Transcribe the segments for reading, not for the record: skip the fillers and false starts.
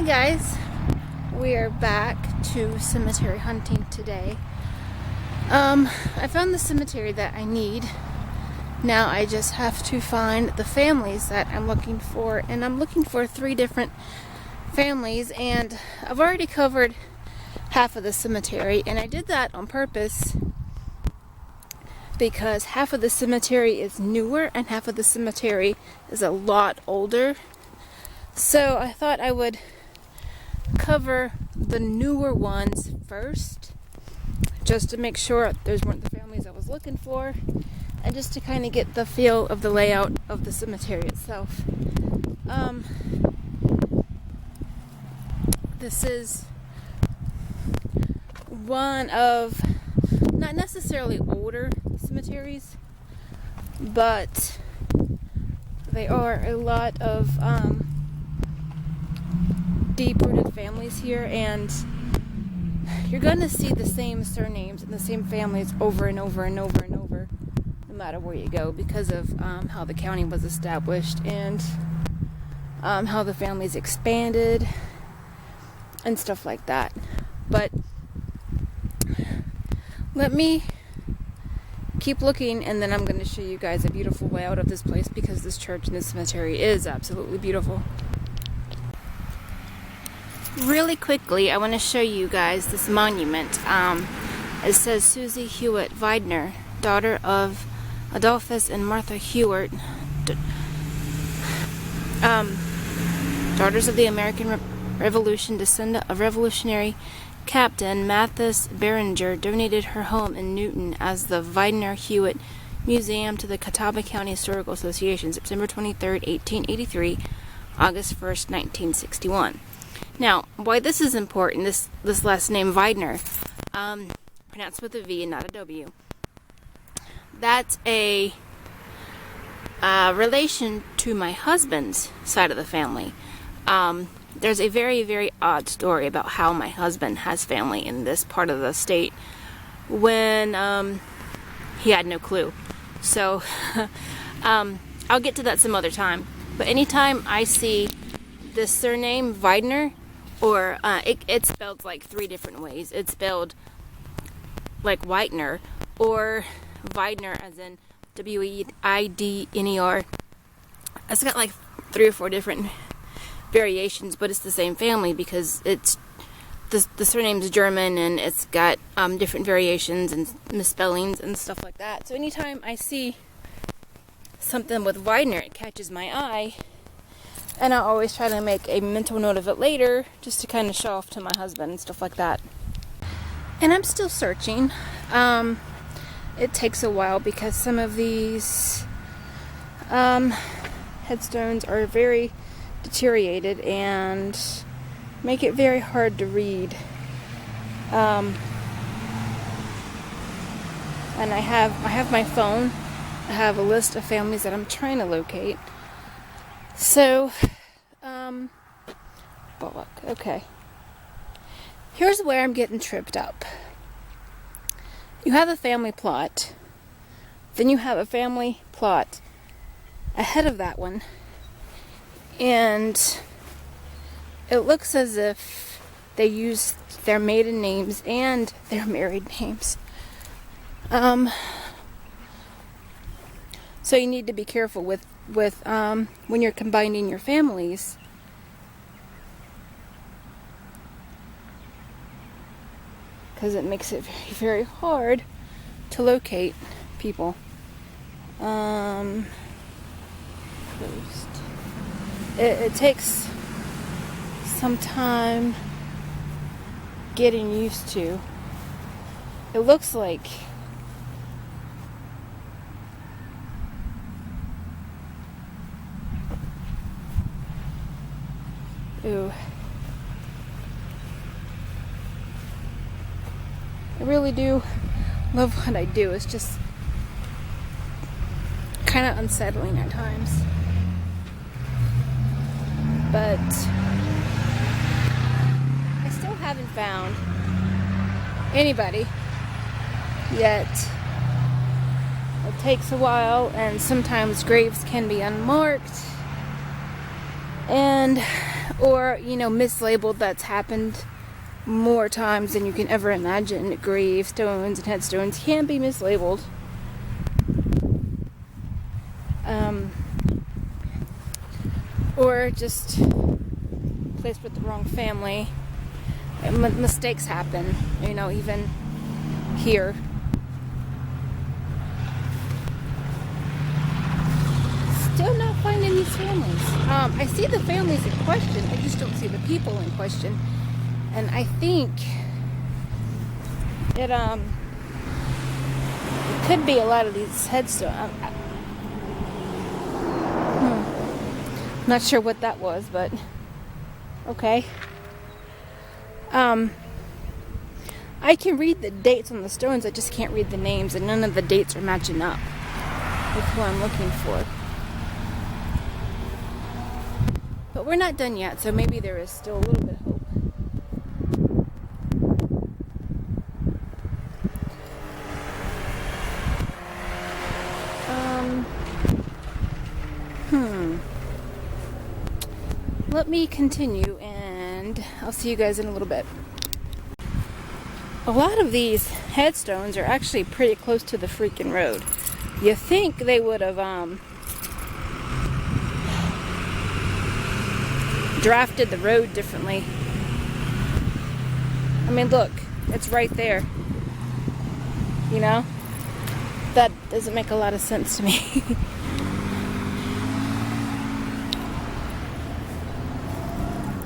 Hi guys, we are back to cemetery hunting today. I found the cemetery that I need. Now I just have to find the families that I'm looking for, and I'm looking for 3 different families, and I've already covered half of the cemetery, and I did that on purpose because half of the cemetery is newer and half of the cemetery is a lot older. So I thought I would cover the newer ones first, just to make sure those weren't the families I was looking for, and just to kind of get the feel of the layout of the cemetery itself. This is one of not necessarily older cemeteries, but they are a lot of deep-rooted families here, and you're gonna see the same surnames and the same families over and over and over and over, no matter where you go, because of how the county was established and how the families expanded and stuff like that. But let me keep looking, and then I'm going to show you guys a beautiful layout of this place, because this church and this cemetery is absolutely beautiful. Really quickly, I want to show you guys this monument. It says Susie Widener, daughter of Adolphus and Martha Hewart, daughters of the American Revolution, descendant of Revolutionary Captain Mathis Beringer, donated her home in Newton as the Widener Hewitt Museum to the Catawba County Historical Association, September 23rd, 1883, August 1st, 1961. Now, why this is important, this last name Widener, pronounced with a V and not a W, that's a relation to my husband's side of the family. There's a very, very odd story about how my husband has family in this part of the state when he had no clue. So I'll get to that some other time. But anytime I see this surname Widener, or it's spelled like 3 different ways. It's spelled like Whitener, or Widener as in W-E-I-D-N-E-R. It's got like 3 or 4 different variations, but it's the same family, because it's the surname's German, and it's got different variations and misspellings and stuff like that. So anytime I see something with Widener, it catches my eye, and I always try to make a mental note of it later, just to kind of show off to my husband and stuff like that. And I'm still searching. It takes a while, because some of these headstones are very deteriorated and make it very hard to read. And I have my phone. I have a list of families that I'm trying to locate. So, but look, okay. Here's where I'm getting tripped up. You have a family plot, then you have a family plot ahead of that one, and it looks as if they used their maiden names and their married names. So you need to be careful with when you're combining your families. Because it makes it very, very hard to locate people. Closed. It takes some time getting used to. It looks like ooh. I really do love what I do. It's just kind of unsettling at times. But I still haven't found anybody yet. It takes a while, and sometimes graves can be unmarked. And or, you know, mislabeled. That's happened more times than you can ever imagine. Gravestones and headstones can be mislabeled. Or just placed with the wrong family. Mistakes happen, you know, even here. Still not finding these families. I see the families in question, I just don't see the people in question. And I think it could be a lot of these headstones. Not sure what that was, but okay. I can read the dates on the stones, I just can't read the names, and none of the dates are matching up with who I'm looking for. But we're not done yet, so maybe there is still a little bit of hope. Let me continue, and I'll see you guys in a little bit. A lot of these headstones are actually pretty close to the freaking road. You think they would have drafted the road differently. I mean, look, it's right there. You know? That doesn't make a lot of sense to me.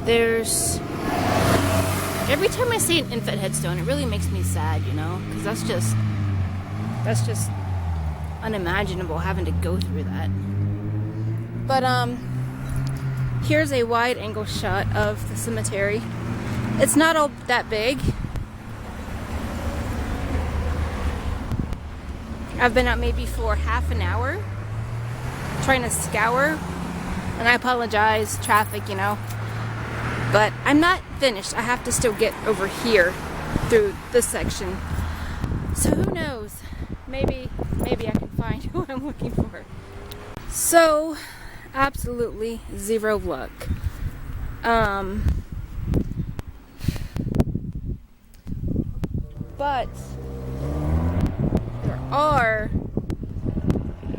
There's... Every time I see an infant headstone, it really makes me sad, you know? Because that's just unimaginable having to go through that. But, here's a wide angle shot of the cemetery. It's not all that big. I've been out maybe for half an hour trying to scour, and I apologize, traffic, you know. But I'm not finished. I have to still get over here through this section. So who knows? Maybe I can find who I'm looking for. So, absolutely zero luck. But there are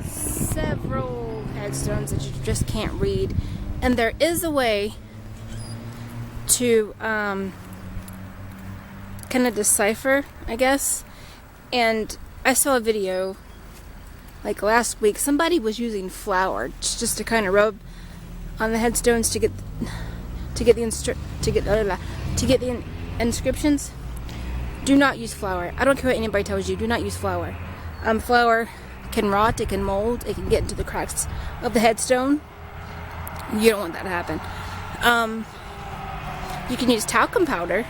several headstones that you just can't read, and there is a way to kind of decipher, I guess. And I saw a video like last week. Somebody was using flour just to kind of rub on the headstones to get the inscriptions. Do not use flour. I don't care what anybody tells you. Do not use flour. Flour can rot. It can mold. It can get into the cracks of the headstone. You don't want that to happen. You can use talcum powder,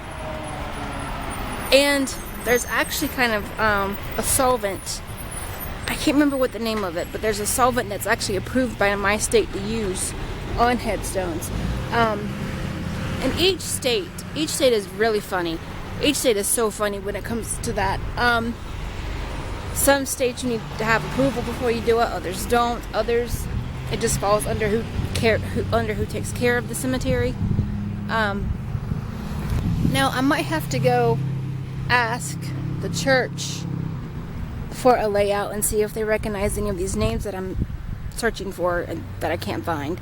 and there's actually kind of a solvent. I can't remember what the name of it, but there's a solvent that's actually approved by my state to use on headstones. And each state is really funny. Each state is so funny when it comes to that. Some states you need to have approval before you do it. Others don't. Others, it just falls under who takes care of the cemetery. Now, I might have to go ask the church for a layout and see if they recognize any of these names that I'm searching for and that I can't find.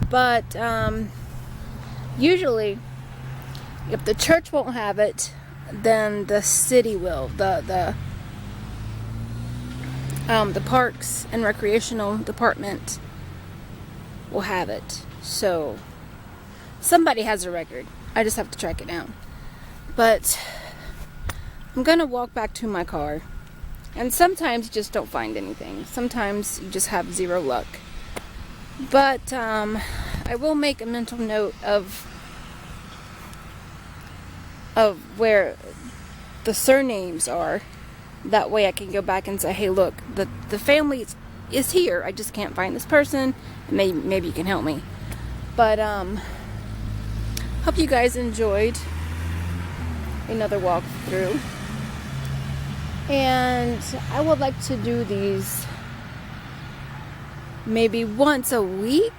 But usually, if the church won't have it, then the city will. The Parks and Recreational Department will have it. So somebody has a record. I just have to track it down. But I'm gonna walk back to my car, and sometimes you just don't find anything. Sometimes you just have zero luck. But I will make a mental note of where the surnames are. That way I can go back and say, hey, look, the family is here. I just can't find this person. Maybe you can help me. But hope you guys enjoyed another walkthrough. And I would like to do these maybe once a week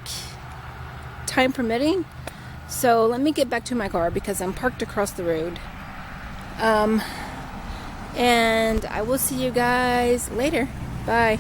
time permitting. So let me get back to my car because I'm parked across the road. And I will see you guys later. Bye.